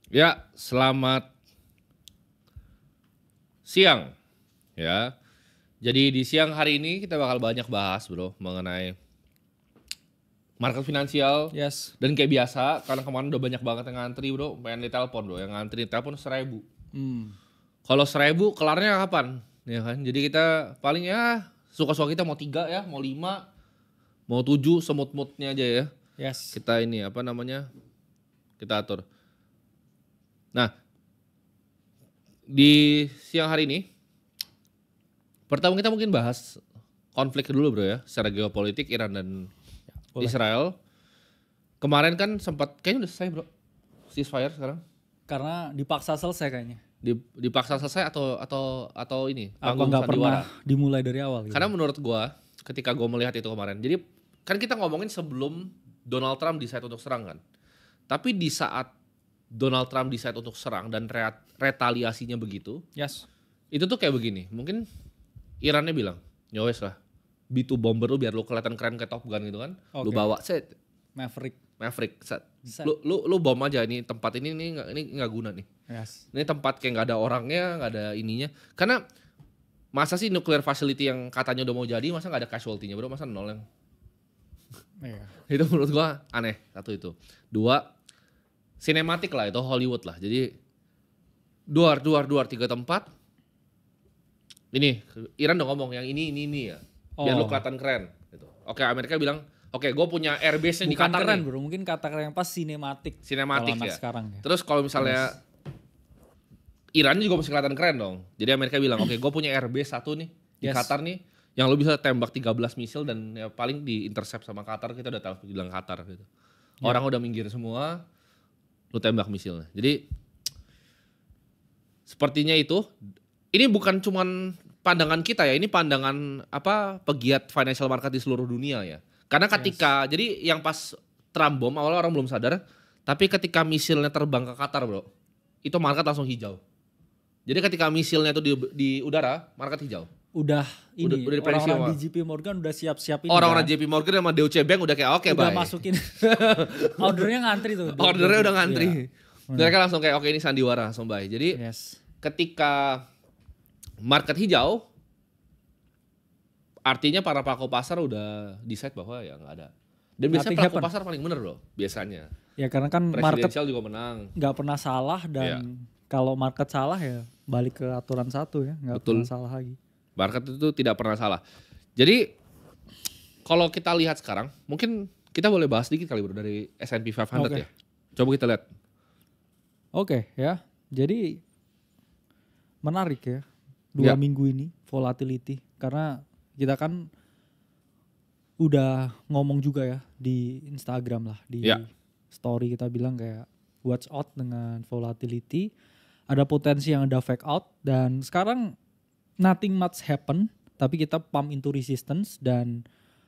Ya, selamat siang ya. Jadi di siang hari ini kita bakal banyak bahas bro mengenai market finansial. Yes. Dan kayak biasa, karena kemarin udah banyak banget yang ngantri bro, pengen ditelepon bro, yang ngantri telepon 1.000. Kalau 1.000 kelarnya kapan? Ya kan, jadi kita paling ya suka-suka kita mau 3 ya, mau 5, mau 7, semut-mutnya aja ya. Yes. Kita ini apa namanya, kita atur. Nah, di siang hari ini, pertama kita mungkin bahas konflik dulu bro ya, secara geopolitik Iran dan Boleh. Israel. Kemarin kan sempat, kayaknya udah selesai bro, ceasefire sekarang. Karena dipaksa selesai kayaknya. Dipaksa selesai atau ini Apa panggung nggak sandiwara. pernah dimulai dari awal gitu? Karena menurut gua, ketika gua melihat itu kemarin, jadi kan kita ngomongin sebelum Donald Trump decide untuk serang kan. Tapi di saat Donald Trump decide untuk serang dan retaliasinya begitu, Yes. itu tuh kayak begini, mungkin Irannya bilang, nyowes lah, B2 bomber lu biar lu kelihatan keren kayak Top Gun gitu kan, lu Oke. bawa set Maverick. set. Set. Lu bom aja, ini tempat ini nggak guna nih, Yes. ini tempat kayak nggak ada orangnya, nggak ada ininya, karena masa sih nuclear facility yang katanya udah mau jadi, masa nggak ada casualty-nya bro, masa nol yang Iya. itu menurut gua aneh. Satu itu, dua, sinematik lah, itu Hollywood lah, jadi duar 3 tempat. Ini Iran udah ngomong yang ini ya, biar lu Oh. kelihatan keren gitu. Oke, Amerika bilang, oke gue punya airbase-nya di Bukan Qatar keren nih, bro, mungkin kata keren pas sinematik. sinematik Kalau anak ya. sekarang ya. Terus kalau misalnya Iran juga mesti kelihatan keren dong. Jadi Amerika bilang, oke gue punya airbase satu nih di Yes. Qatar nih, yang lu bisa tembak 13 misil dan ya paling di intercept sama Qatar, kita udah tahu bilang Qatar gitu. Orang udah minggir semua, lu tembak misilnya. Jadi sepertinya itu, ini bukan cuman pandangan kita ya, ini pandangan apa pegiat financial market di seluruh dunia ya. Karena ketika jadi yang pas Trump bom awalnya orang belum sadar, tapi ketika misilnya terbang ke Qatar bro, itu market langsung hijau. Jadi ketika misilnya itu di udara, market hijau. Udah ini Udah diprediksi orang-orang sama- di JP Morgan udah siap-siap ini. Orang-orang kan? JP Morgan sama Deutsche Bank udah kayak oke udah bye. masukin ordernya ngantri tuh. Ordernya udah ngantri. Iya. Mereka langsung kayak oke ini sandiwara langsung bye. Jadi Yes. ketika market hijau, artinya para pelaku pasar udah decide bahwa ya nggak ada. Dan biasanya Nothing pelaku happen. pasar paling bener loh, biasanya. Ya karena kan market Presidensial juga menang. nggak pernah salah dan kalau market salah ya balik ke aturan satu ya, nggak Betul. pernah salah lagi. Market itu tidak pernah salah. Jadi kalau kita lihat sekarang, mungkin kita boleh bahas dikit kali bro dari S&P 500 Oke. ya. Coba kita lihat. Oke ya, jadi menarik ya 2 Ya. minggu ini volatility karena kita kan udah ngomong juga ya di Instagram lah di Ya. story kita bilang kayak watch out dengan volatility, ada potensi yang ada fake out dan sekarang nothing much happen tapi kita pump into resistance dan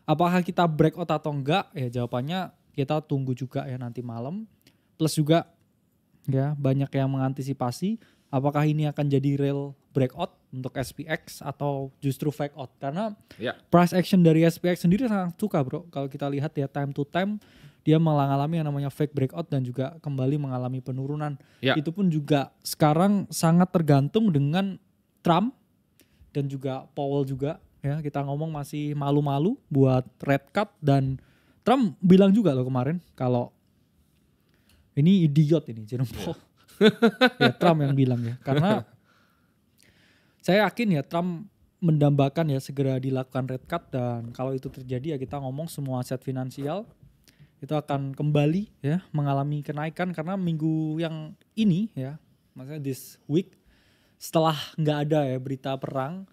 apakah kita breakout atau enggak ya jawabannya kita tunggu juga ya nanti malam. Plus juga ya banyak yang mengantisipasi apakah ini akan jadi real breakout untuk SPX atau justru fake out karena Ya. price action dari SPX sendiri sangat suka bro. Kalau kita lihat ya time to time dia mengalami yang namanya fake breakout dan juga kembali mengalami penurunan. Ya. Itu pun juga sekarang sangat tergantung dengan Trump dan juga Powell juga ya. Kita ngomong masih malu-malu buat red cut dan Trump bilang juga loh kemarin kalau ini idiot ini Jerome Powell. Ya Trump yang bilang ya. Karena saya yakin ya Trump mendambakan ya segera dilakukan red cut dan kalau itu terjadi ya kita ngomong semua aset finansial itu akan kembali ya mengalami kenaikan karena minggu yang ini ya maksudnya this week setelah nggak ada ya berita perang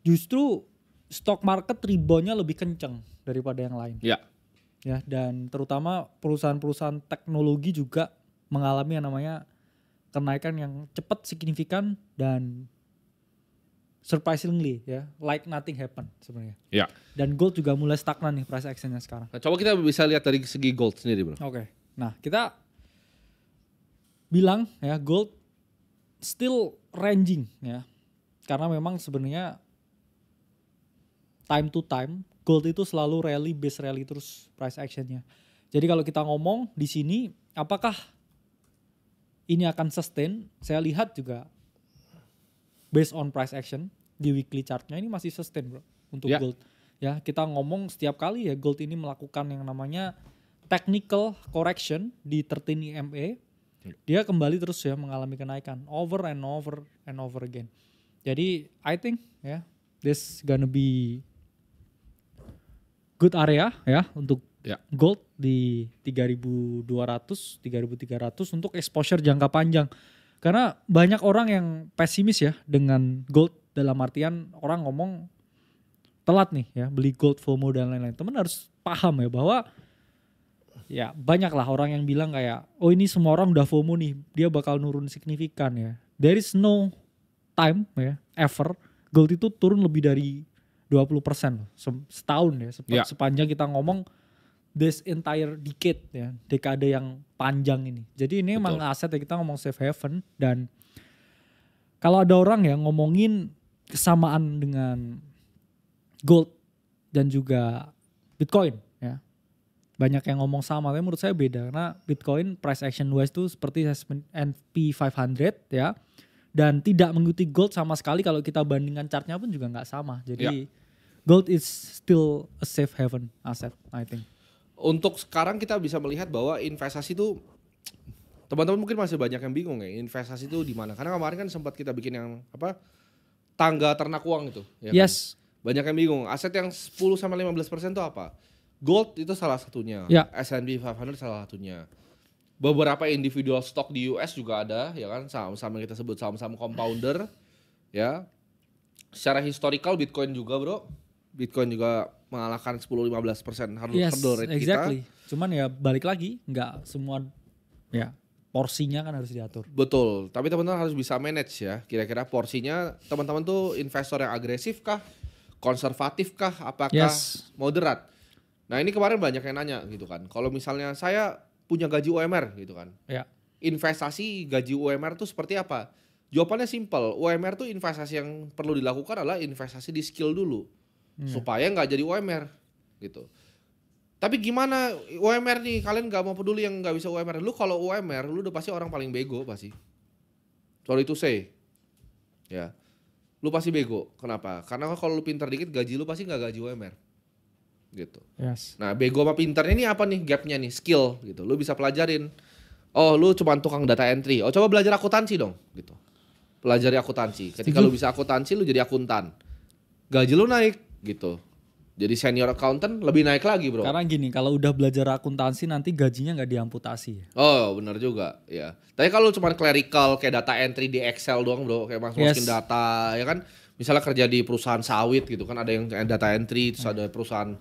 justru stock market reboundnya lebih kenceng daripada yang lain Ya. ya dan terutama perusahaan-perusahaan teknologi juga mengalami yang namanya kenaikan yang cepat signifikan dan surprisingly ya like nothing happen sebenarnya. Ya. Dan gold juga mulai stagnan nih price actionnya sekarang. Nah, coba kita bisa lihat dari segi gold sendiri bro. Oke. Nah, kita bilang ya gold still ranging ya. Karena memang sebenarnya time to time gold itu selalu rally base rally terus price actionnya. Jadi kalau kita ngomong di sini apakah ini akan sustain, saya lihat juga based on price action di weekly chartnya ini masih sustain bro untuk Ya. gold. Ya kita ngomong setiap kali ya gold ini melakukan yang namanya technical correction di 13 EMA, dia kembali terus ya mengalami kenaikan over and over and over again. Jadi I think ya this gonna be good area ya untuk Ya. gold di 3.200, 3.300 untuk exposure jangka panjang. Karena banyak orang yang pesimis ya dengan gold, dalam artian orang ngomong telat nih ya beli gold, FOMO dan lain-lain. Teman harus paham ya bahwa ya banyak lah orang yang bilang kayak oh ini semua orang udah FOMO nih, dia bakal nurun signifikan ya. There is no time ya ever gold itu turun lebih dari 20% loh, setahun ya, Ya. sepanjang kita ngomong this entire decade ya, dekade yang panjang ini. Jadi ini emang aset ya, kita ngomong safe haven. Dan kalau ada orang yang ngomongin kesamaan dengan gold dan juga Bitcoin ya, banyak yang ngomong sama, tapi menurut saya beda karena Bitcoin price action wise itu seperti S&P 500 ya, dan tidak mengikuti gold sama sekali. Kalau kita bandingkan chartnya pun juga nggak sama. Jadi gold is still a safe haven asset I think. Untuk sekarang kita bisa melihat bahwa investasi itu, teman-teman mungkin masih banyak yang bingung ya, investasi itu di mana? Karena kemarin kan sempat kita bikin yang apa, tangga ternak uang itu. Ya kan? Yes. Banyak yang bingung, aset yang 10-15% itu apa? Gold itu salah satunya, Ya. S&P 500 salah satunya. Beberapa individual stock di US juga ada, ya kan, saham-saham yang kita sebut saham-saham compounder, ya. Secara historical Bitcoin juga bro, Bitcoin juga mengalahkan 10-15% hurdle rate exactly. kita. Cuman ya balik lagi, nggak semua ya porsinya kan harus diatur. Betul, tapi teman-teman harus bisa manage ya. Kira-kira porsinya teman-teman tuh investor yang agresif kah, konservatif kah, apakah moderat? Nah ini kemarin banyak yang nanya gitu kan. Kalau misalnya saya punya gaji UMR gitu kan, Ya. investasi gaji UMR tuh seperti apa? Jawabannya simple, UMR tuh investasi yang perlu dilakukan adalah investasi di skill dulu. Supaya nggak jadi UMR gitu. Tapi gimana UMR nih, kalian nggak mau peduli yang nggak bisa UMR. Lu kalau UMR, lu udah pasti orang paling bego pasti. Sorry to say. Ya. Lu pasti bego. Kenapa? Karena kalau lu pintar dikit gaji lu pasti nggak gaji UMR. Gitu. Yes. Nah bego sama pintarnya ini apa nih gapnya nih, skill gitu. Lu bisa pelajarin. Oh lu cuma tukang data entry. Oh coba belajar akuntansi dong gitu. Pelajari akuntansi. Ketika lu bisa akuntansi lu jadi akuntan. Gaji lu naik gitu. Jadi senior accountant lebih naik lagi bro. Karena gini, kalau udah belajar akuntansi nanti gajinya nggak diamputasi. Oh benar juga ya. Tapi kalau cuma clerical kayak data entry di Excel doang bro, kayak masukin data ya kan. Misalnya kerja di perusahaan sawit gitu kan, ada yang data entry, terus ada perusahaan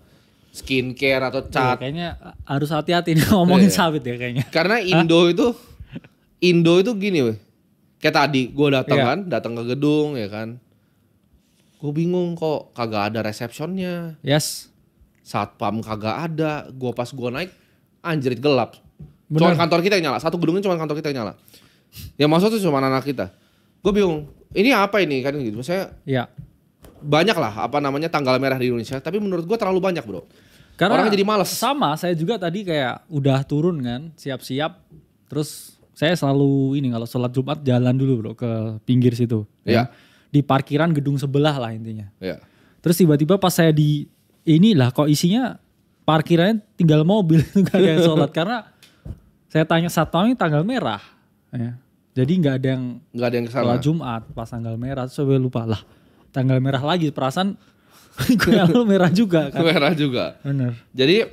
skincare atau cat. Kayaknya harus hati-hati nih ngomongin sawit ya kayaknya. Karena Indo itu gini weh. Kayak tadi gue datang ke gedung ya kan. Gue bingung kok kagak ada resepsionnya. Yes. Satpam kagak ada. Pas gue naik anjrit gelap. Bener. Cuma kantor kita yang nyala. Satu gedungnya cuma kantor kita yang nyala. Yang masuk tuh cuma anak kita. Gue bingung. Ini apa ini kan gitu. Maksudnya banyak lah apa namanya tanggal merah di Indonesia. Tapi menurut gue terlalu banyak bro. Karena orang jadi males. Sama, saya juga tadi kayak udah turun kan, siap-siap. Terus saya selalu ini kalau sholat Jumat jalan dulu bro ke pinggir situ. Iya. Di parkiran gedung sebelah lah intinya. Iya. Terus tiba-tiba pas saya di inilah kok isinya parkirannya tinggal mobil itu gak ada yang sholat. Karena saya tanya satpamnya tanggal merah. Ya. Jadi nggak ada yang kesana. sholat Jumat pas tanggal merah. Terus saya lupa lah. Tanggal merah lagi perasaan gue merah juga kan. Merah juga. Bener. Jadi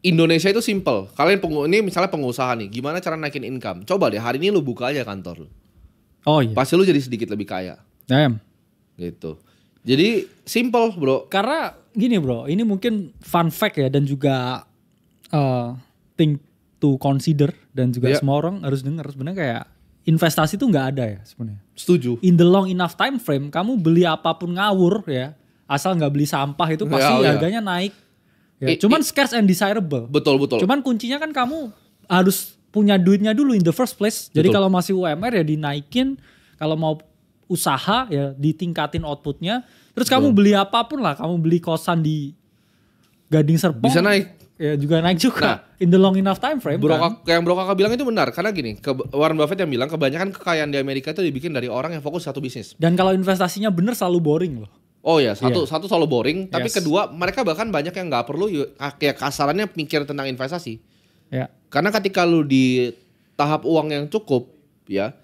Indonesia itu simple. Kalian ini misalnya pengusaha nih, gimana cara naikin income? Coba deh hari ini lu buka aja kantor lu. Oh iya. Pasti lu jadi sedikit lebih kaya. Damn. Gitu. Jadi simple bro. Karena gini bro, ini mungkin fun fact ya dan juga thing to consider dan juga semua orang harus dengar sebenarnya kayak investasi tuh nggak ada ya sebenarnya. Setuju. In the long enough time frame, kamu beli apapun ngawur ya, asal nggak beli sampah itu pasti harganya naik. Ya, cuman scarce and desirable. Betul. Cuman kuncinya kan kamu harus punya duitnya dulu in the first place. Jadi kalau masih UMR ya dinaikin, kalau mau usaha ya ditingkatin outputnya. Terus kamu beli apapun lah, kamu beli kosan di Gading Serpong bisa naik. ya juga naik juga. Nah, in the long enough time frame kan. Yang Bro Kakak bilang itu benar karena gini, Warren Buffett yang bilang kebanyakan kekayaan di Amerika itu dibikin dari orang yang fokus satu bisnis. Dan kalau investasinya bener selalu boring loh. Oh ya, satu selalu boring, tapi Yes. kedua mereka bahkan banyak yang nggak perlu kayak kasarannya mikir tentang investasi. Ya. Karena ketika lu di tahap uang yang cukup, ya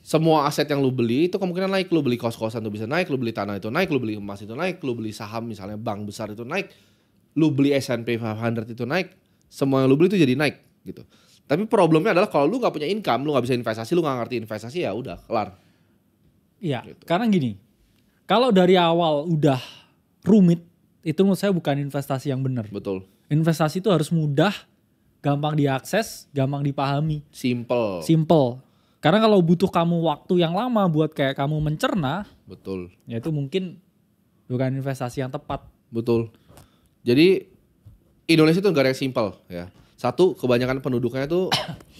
semua aset yang lu beli itu kemungkinan naik. Lu beli kos-kosan itu bisa naik, lu beli tanah itu naik, lu beli emas itu naik, lu beli saham misalnya bank besar itu naik, lu beli S&P 500 itu naik, semua yang lu beli itu jadi naik gitu. Tapi problemnya adalah kalau lu nggak punya income, lu nggak bisa investasi, lu nggak ngerti investasi ya udah kelar. Iya, Gitu. karena gini, kalau dari awal udah rumit, itu menurut saya bukan investasi yang benar. Betul. Investasi itu harus mudah, gampang diakses, gampang dipahami, Simple. simple. Karena kalau butuh kamu waktu yang lama buat kayak kamu mencerna, Betul. ya itu mungkin bukan investasi yang tepat. Betul. Jadi Indonesia itu negara yang simple ya. Satu, kebanyakan penduduknya itu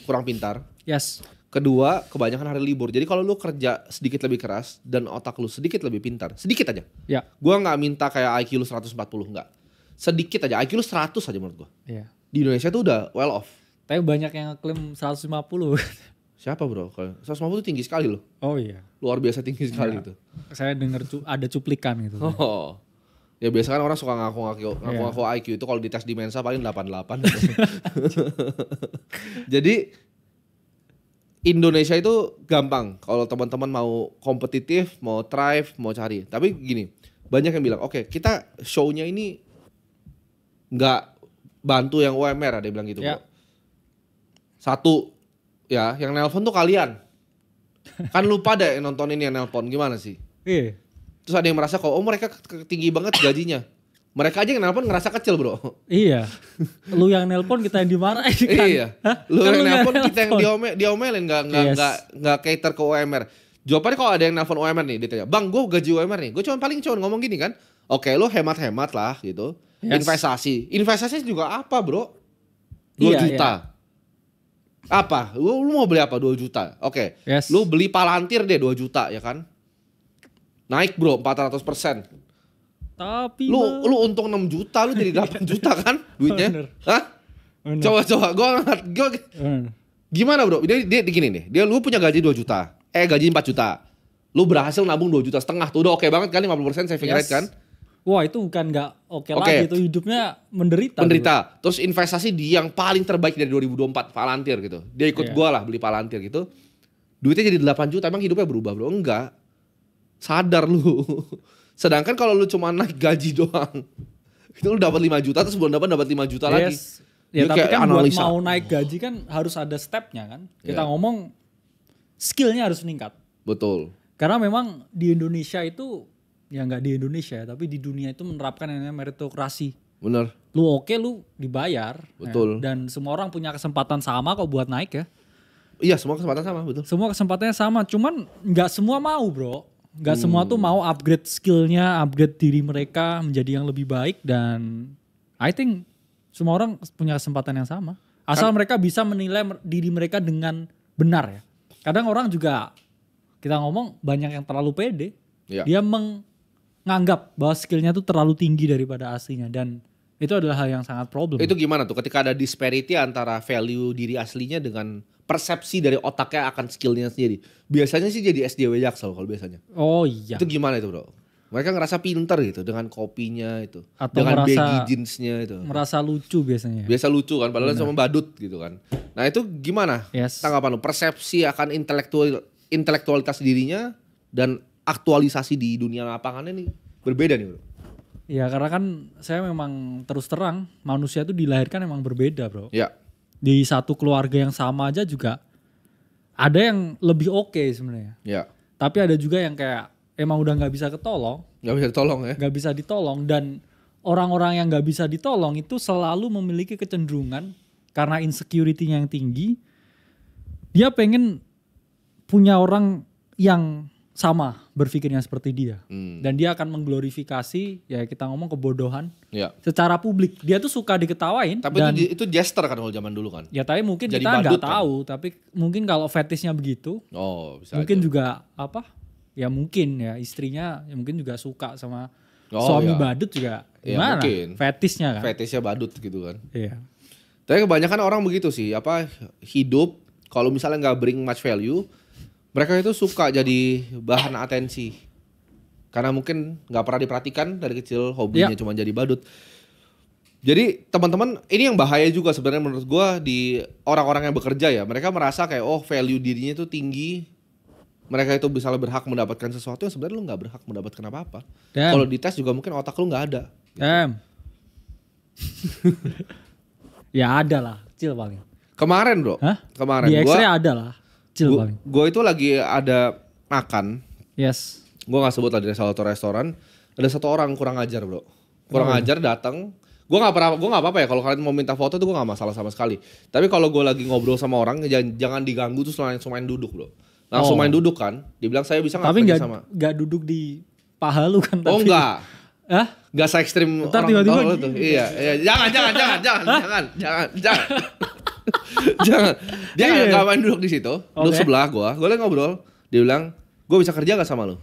kurang pintar. Yes. Kedua, kebanyakan hari libur. Jadi kalau lu kerja sedikit lebih keras dan otak lu sedikit lebih pintar, sedikit aja. Ya. Gua nggak minta kayak IQ lu 140, enggak. Sedikit aja, IQ lu 100 aja menurut gua. Iya. Di Indonesia tuh udah well off. Tapi banyak yang ngeklaim 150. Siapa bro? Kalau 150 itu tinggi sekali loh. Oh iya. Luar biasa tinggi sekali Iya. itu. Saya dengar ada cuplikan gitu. Oh. Ya biasa kan orang suka ngaku-ngaku IQ itu kalau dites di Mensa paling 88. Jadi Indonesia itu gampang kalau teman-teman mau kompetitif, mau thrive, mau cari. Tapi gini, banyak yang bilang, oke, kita show-nya ini nggak bantu yang UMR, ada yang bilang gitu. Ya. Bro. Satu, ya, yang nelpon tuh kalian. Kan lupa deh yang nontonin yang nelpon, gimana sih? Iya. Terus ada yang merasa kok, oh mereka tinggi banget gajinya. Mereka aja yang nelpon ngerasa kecil bro. Iya. Lu yang nelpon kita yang dimarahin kan. Iya. Lu Kan yang nelpon nelpon. kita yang diomelin nggak cater ke UMR. Jawabannya kalau ada yang nelpon UMR nih, dia tanya, bang gue gaji UMR nih. Gue cuma ngomong gini kan. Oke lu hemat-hemat lah gitu. Yes. Investasi juga apa bro? 2 Iya, juta. Apa? Lu mau beli apa 2 juta? Oke. Yes. Lu beli Palantir deh 2 juta ya kan. Naik bro 400%. Tapi Lu untung 6 juta, lu jadi 8 juta kan duitnya? Bener. Hah? Bener. Coba gua gimana bro? Dia gini nih. Lu punya gaji 2 juta. Gaji 4 juta. Lu berhasil nabung 2 juta setengah tuh udah oke banget kan 50% saving rate kan? Wah itu bukan nggak oke lagi, itu hidupnya menderita. Menderita. Terus investasi di yang paling terbaik dari 2024 Palantir gitu. Dia ikut gua lah beli Palantir gitu. Duitnya jadi 8 juta. Emang hidupnya berubah bro? Enggak. Sadar lu. Sedangkan kalau lu cuma naik gaji doang, itu lu dapat 5 juta terus bulan depan dapat 5 juta lagi. Ya Dia tapi kayak kan analisa. buat mau naik gaji kan harus ada stepnya kan. Kita ngomong skillnya harus meningkat. Betul. Karena memang di Indonesia itu, ya nggak di Indonesia ya, tapi di dunia itu menerapkan yang namanya meritokrasi. Bener. Lu oke lu dibayar. Betul. Ya. Dan semua orang punya kesempatan sama kok buat naik ya. Iya semua kesempatan sama betul. Semua kesempatannya sama, cuman nggak semua mau bro. Nggak semua tuh mau upgrade skillnya, upgrade diri mereka menjadi yang lebih baik. Dan I think semua orang punya kesempatan yang sama. Asal mereka bisa menilai diri mereka dengan benar ya. Kadang orang juga, kita ngomong banyak yang terlalu pede. Iya. Dia menganggap bahwa skillnya tuh terlalu tinggi daripada aslinya. Dan itu adalah hal yang sangat problem. Itu gimana tuh ketika ada disparity antara value diri aslinya dengan persepsi dari otaknya akan skillnya sendiri. Biasanya sih jadi SJW Jaksel kalau biasanya. Oh iya. Itu gimana itu bro? Mereka ngerasa pinter gitu dengan kopinya itu. Atau dengan merasa- baggy jeansnya itu. Merasa lucu biasanya. Biasa lucu kan padahal cuma badut gitu kan. Nah itu gimana Yes. tanggapan lu? Persepsi akan intelektualitas dirinya dan aktualisasi di dunia lapangannya nih berbeda nih bro. Ya karena kan saya memang terus terang manusia itu dilahirkan emang berbeda bro. Ya. Di satu keluarga yang sama aja juga ada yang lebih oke sebenarnya. Ya. Tapi ada juga yang kayak emang udah nggak bisa ketolong, Gak bisa ditolong ya. nggak bisa ditolong. Dan orang-orang yang nggak bisa ditolong itu selalu memiliki kecenderungan karena insecurity-nya yang tinggi, dia pengen punya orang yang sama berpikirnya seperti dia. Dan dia akan mengglorifikasi, ya kita ngomong kebodohan Ya. secara publik. Dia tuh suka diketawain. Tapi dan itu jester kan kalau zaman dulu kan. ya tapi mungkin Jadi kita nggak badut kan? tahu. Tapi mungkin kalau fetishnya begitu, Oh bisa mungkin aja. juga apa? Ya mungkin ya istrinya ya mungkin juga suka sama suami iya. badut juga Iya, gimana? mungkin. Fetishnya kan. Fetishnya badut gitu kan. Iya. Tapi kebanyakan orang begitu sih, hidup kalau misalnya nggak bring much value, mereka itu suka jadi bahan atensi. Karena mungkin nggak pernah diperhatikan dari kecil, hobinya cuma jadi badut. Jadi teman-teman, ini yang bahaya juga sebenarnya menurut gua di orang-orang yang bekerja ya. Mereka merasa kayak value dirinya itu tinggi. Mereka itu misalnya berhak mendapatkan sesuatu yang sebenarnya lu nggak berhak mendapatkan apa-apa. Kalau dites juga mungkin otak lu nggak ada. Ya ada lah, kecil paling. Kemarin bro, kemarin Di X-ray ada lah, kecil paling. Gue itu lagi ada makan. Yes. Gue nggak sebut lah di salah satu restoran. Ada satu orang kurang ajar bro. Kurang ajar datang. Gue nggak apa-apa ya. Kalau kalian mau minta foto tuh gue nggak masalah sama sekali. Tapi kalau gue lagi ngobrol sama orang, jangan diganggu terus langsung main duduk bro. Langsung main duduk kan. Dibilang saya bisa nggak kerja sama. Tapi nggak duduk di paha lu kan? Oh tapi. enggak. Hah? Gak se ekstrim Ntar orang tiba-tiba tahu tuh. Iya. Jangan. Jangan. Dia nggak main duduk di situ. Duduk sebelah gue lagi ngobrol. Dia bilang, gue bisa kerja gak sama lu?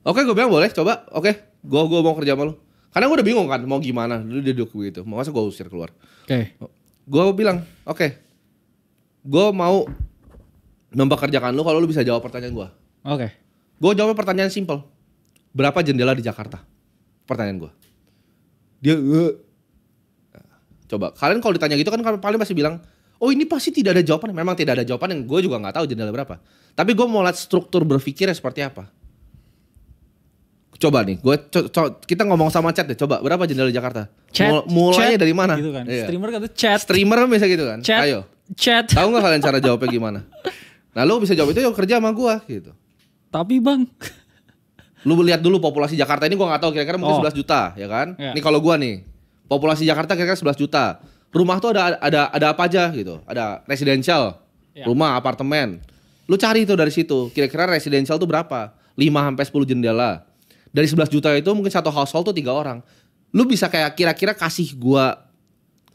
Oke, gue bilang boleh, coba. Oke, gue mau kerja sama lu. Karena gue udah bingung kan, mau gimana. Dulu dia duduk begitu. Masa gue usir keluar. Oke. Gue bilang, oke. Gue mau mempekerjakan lu kalau lu bisa jawab pertanyaan gue. Oke. Gue jawab pertanyaan simple. Berapa jendela di Jakarta? Pertanyaan gue. Dia coba kalian kalau ditanya gitu kan paling pasti bilang, oh ini pasti tidak ada jawaban. Memang tidak ada jawaban, yang gue juga nggak tahu jendela berapa. Tapi gue mau lihat struktur berpikirnya seperti apa. Coba nih, kita ngomong sama chat deh. Coba berapa jendela di Jakarta? Mulainya dari mana? Gitu kan. Iya. Streamer kata chat. Streamer kan bisa gitu kan. Chat. Ayo. Chat. Tahu nggak kalian cara jawabnya gimana? Nah lu bisa jawab itu, yuk kerja sama gue gitu. Tapi bang, lu lihat dulu populasi Jakarta ini, gue nggak tahu kira-kira mungkin 11 juta ya kan. Ya. Ini kalau gue nih, populasi Jakarta kira-kira 11 juta. Rumah tuh ada apa aja gitu. Ada residential, rumah, apartemen. Lu cari itu dari situ. Kira-kira residential tuh berapa? 5-10 jendela. Dari 11 juta itu mungkin satu household tuh 3 orang. Lu bisa kayak kira-kira kasih gua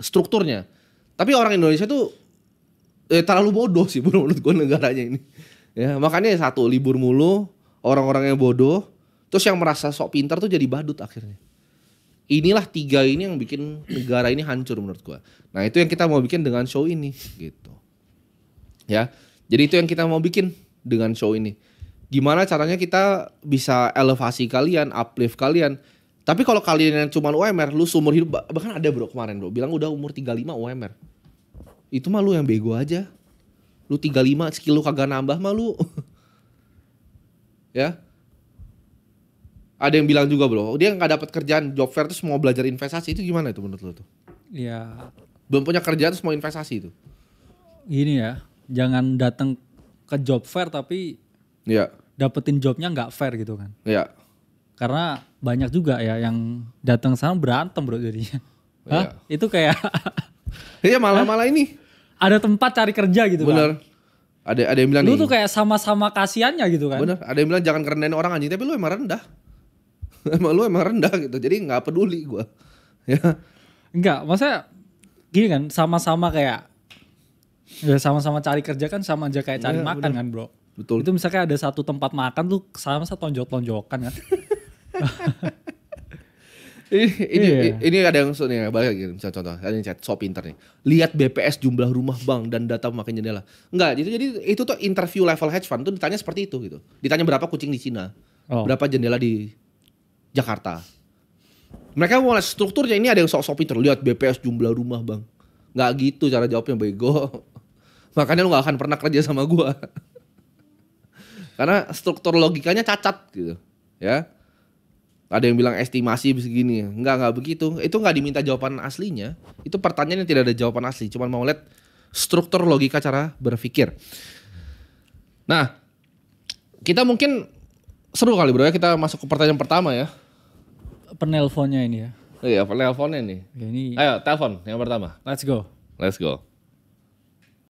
strukturnya. Tapi orang Indonesia tuh terlalu bodoh sih menurut gua negaranya ini. Ya, makanya satu libur mulu, orang-orang yang bodoh, terus yang merasa sok pintar tuh jadi badut akhirnya. Inilah 3 ini yang bikin negara ini hancur menurut gua. Nah, itu yang kita mau bikin dengan show ini gitu. Ya. Jadi itu yang kita mau bikin dengan show ini. Gimana caranya kita bisa elevasi kalian, uplift kalian. Tapi kalau kalian yang cuma UMR, lu seumur hidup, bahkan ada bro kemarin bro, bilang udah umur 35 UMR. Itu mah lu yang bego aja. Lu 35, skill lu kagak nambah mah lu. Ya. Ada yang bilang juga bro, dia nggak dapat kerjaan, job fair terus mau belajar investasi, itu gimana itu menurut lu tuh? ya Belum punya kerjaan terus mau investasi itu. gini ya, jangan datang ke job fair tapi Iya. dapetin jobnya nggak fair gitu kan. Iya. Karena banyak juga ya yang datang sana berantem bro jadinya. Iya. Itu kayak Iya malah ini. ada tempat cari kerja gitu Bener. kan. Ada yang bilang Lu nih. tuh kayak sama-sama kasihannya gitu kan. Bener. Ada yang bilang jangan kerendahin orang anjing, tapi lu emang rendah. Lu emang rendah gitu. Jadi nggak peduli gue. Ya. Enggak, maksudnya gini kan, sama-sama kayak ya sama-sama cari kerja kan sama aja kayak cari makan kan bro. Betul. Itu misalnya ada satu tempat makan tuh sama tonjok-tonjokan kan. Ini ada yang nih balik lagi misalnya contoh ada yang chat so pinter nih. Lihat BPS jumlah rumah bang dan data makin jendela. Enggak, jadi itu tuh interview level hedge fund tuh ditanya seperti itu gitu. Ditanya berapa kucing di Cina, berapa jendela di Jakarta. Mereka mau lihat strukturnya, ini ada yang sok-sok pinter. Lihat BPS jumlah rumah bang. Nggak gitu cara jawabnya bego. Makanya lu nggak akan pernah kerja sama gua. Karena struktur logikanya cacat gitu, ya. Ada yang bilang estimasi begini, nggak begitu. Itu nggak diminta jawaban aslinya. Itu pertanyaan yang tidak ada jawaban asli. Cuma mau lihat struktur logika cara berpikir. Nah, kita mungkin seru kali bro ya kita masuk ke pertanyaan pertama ya. Penelponnya ini ya. Iya, penelponnya nih. Ya, ini Ayo, telepon yang pertama. let's go. Let's go.